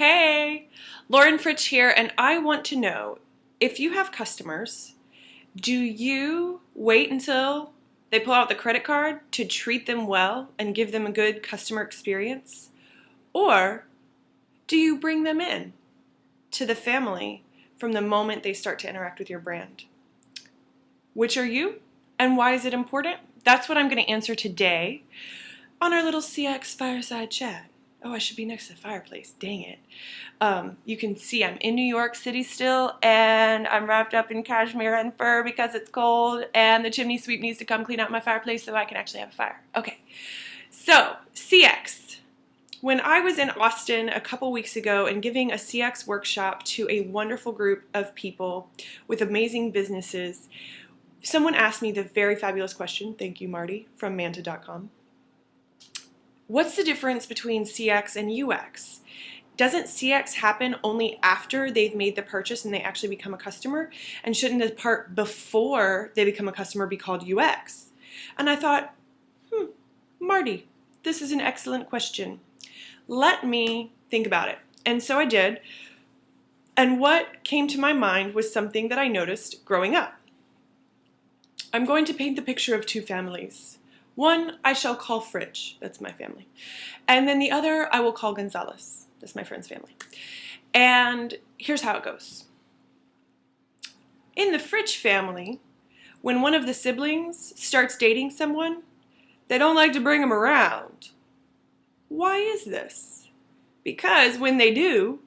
Hey, Lauren Fritsch here, and I want to know, if you have customers, do you wait until they pull out the credit card to treat them well and give them a good customer experience? Or do you bring them in to the family from the moment they start to interact with your brand? Which are you, and why is it important? That's what I'm going to answer today on our little CX fireside chat. Oh, I should be next to the fireplace. Dang it. You can see I'm in New York City still, and I'm wrapped up in cashmere and fur because it's cold, and the chimney sweep needs to come clean out my fireplace so I can actually have a fire. Okay, so CX. When I was in Austin a couple weeks ago and giving a CX workshop to a wonderful group of people with amazing businesses, someone asked me the very fabulous question, thank you Marty, from manta.com. What's the difference between CX and UX? Doesn't CX happen only after they've made the purchase and they actually become a customer? And shouldn't the part before they become a customer be called UX? And I thought, Marty, this is an excellent question. Let me think about it. And so I did. And what came to my mind was something that I noticed growing up. I'm going to paint the picture of two families. One I shall call Fritsch, that's my family. And then the other I will call Gonzalez, that's my friend's family. And here's how it goes. In the Fritsch family, when one of the siblings starts dating someone, they don't like to bring them around. Why is this? Because when they do,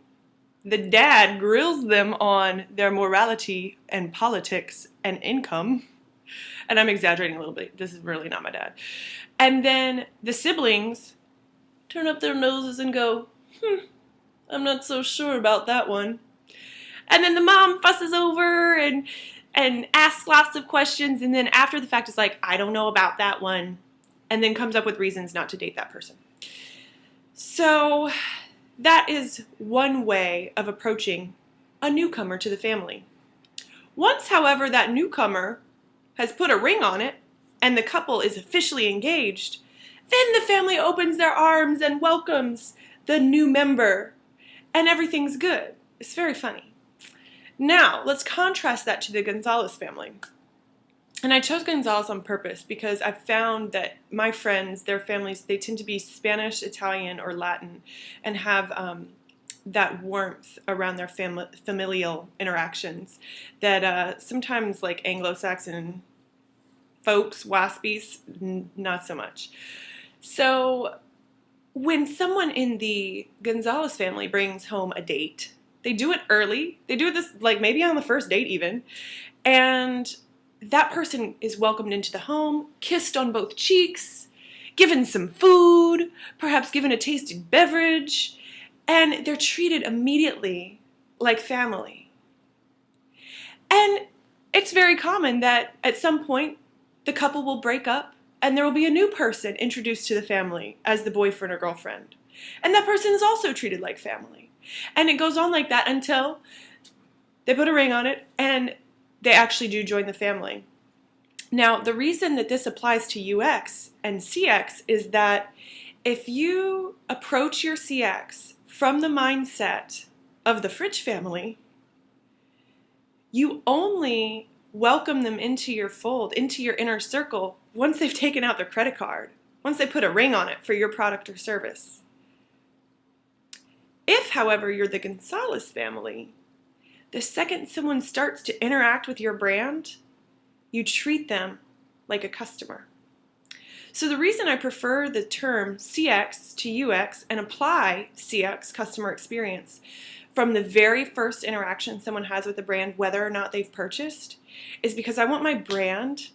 the dad grills them on their morality and politics and income. And I'm exaggerating a little bit. This is really not my dad. And then the siblings turn up their noses and go, I'm not so sure about that one. And then the mom fusses over and asks lots of questions. And then after the fact is like, I don't know about that one. And then comes up with reasons not to date that person. So that is one way of approaching a newcomer to the family. Once, however, that newcomer has put a ring on it, and the couple is officially engaged, then the family opens their arms and welcomes the new member, and everything's good. It's very funny. Now, let's contrast that to the Gonzalez family. And I chose Gonzalez on purpose because I've found that my friends, their families, they tend to be Spanish, Italian, or Latin, and have that warmth around their familial interactions that sometimes like Anglo-Saxon folks, waspies, not so much. So when someone in the Gonzalez family brings home a date, they do it early. They do this like maybe on the first date even. And that person is welcomed into the home, kissed on both cheeks, given some food, perhaps given a tasty beverage, and they're treated immediately like family. And it's very common that at some point the couple will break up and there will be a new person introduced to the family as the boyfriend or girlfriend. And that person is also treated like family. And it goes on like that until they put a ring on it and they actually do join the family. Now, the reason that this applies to UX and CX is that if you approach your CX from the mindset of the Fritsch family, you only welcome them into your fold, into your inner circle, once they've taken out their credit card, once they put a ring on it for your product or service. If, however, you're the Gonzalez family, the second someone starts to interact with your brand, you treat them like a customer. So the reason I prefer the term CX to UX and apply CX, customer experience, from the very first interaction someone has with the brand, whether or not they've purchased, is because I want my brand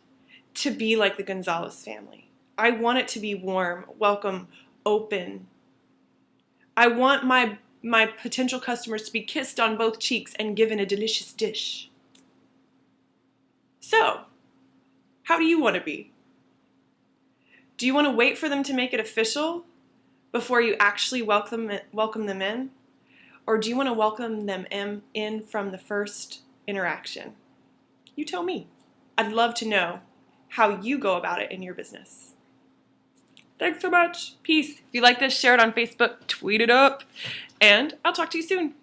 to be like the Gonzalez family. I want it to be warm, welcome, open. I want my potential customers to be kissed on both cheeks and given a delicious dish. So, how do you want to be? Do you want to wait for them to make it official before you actually welcome them in? Or do you want to welcome them in from the first interaction? You tell me. I'd love to know how you go about it in your business. Thanks so much. Peace. If you like this, share it on Facebook, tweet it up, and I'll talk to you soon.